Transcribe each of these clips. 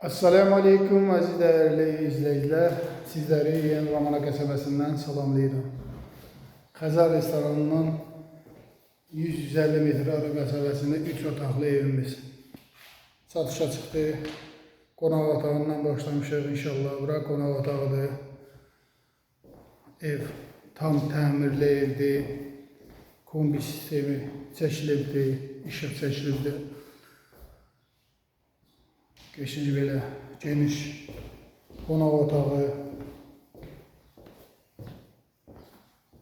Assalamu alaikum aziz değerli izleyiciler. Sizləri Yeni Ramana qəsəbəsindən salamlayıram. Xəzər restoranının 150 metr ara qəsəbəsində 3 otaqlı evimiz satışa çıxdı. Qonaq otağından başlamışıq inşallah. Bura qonaq otağıdır. Ev tam təmirli evdir. Kombi sistemi çəkilibdir, işıq çəkilibdir. Geçici belə geniş qonaq otağı.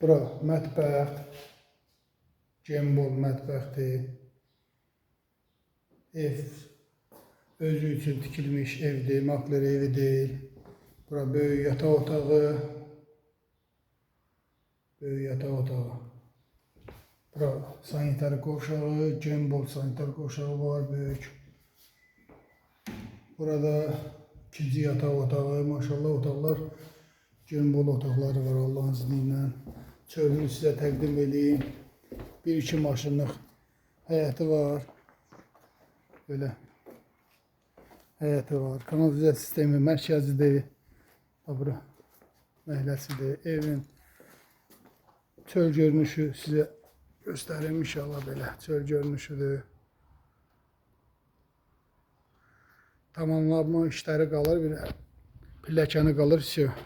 Bura mətbəx, gembol mətbəxdir. Ev özü üçün tikilmiş evdir, makler evi deyil. Bura böyük yataq otağı. Böyük yataq otağı. Bura sanitar qovşağı, gembol sanitar qovşağı var böyük. Burada ikinci yataq otağı, maşallah otaqlar, gembol otaqları var Allah'ın izniyle. Çölünü sizə təqdim edeyim. 1-2 maşınlıq həyəti var. Böyle həyəti var. Kanalizasiya sistemi mərkəzidir. Bura məhləsidir. Evin çöl görünüşü sizə göstərim inşallah belə. Çöl görünüşüdür. Tamamlanma işləri qalır, bir pilləkəni qalır,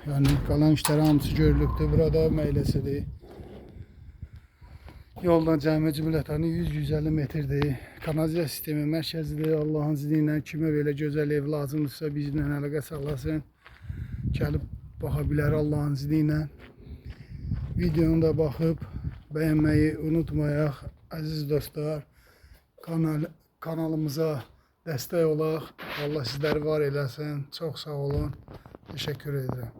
yəni qalan işləri hamısı görülübdür. Burada məyləsidir. Yoldan cəmi cümlətəni 100-150 metrdir. Kanalizasiya sistemi mərkəzidir. Allah'ın izniyle kimə belə gözəl ev lazımdırsa bizimlə əlaqə saxlasın. Gəlib baxa bilər Allah'ın izniyle. Videonu da baxıb bəyənməyi unutmayaq. Əziz dostlar, kanalımıza dəstək olaq. Allah sizləri var eləsin. Çox sağ olun. Teşekkür ederim.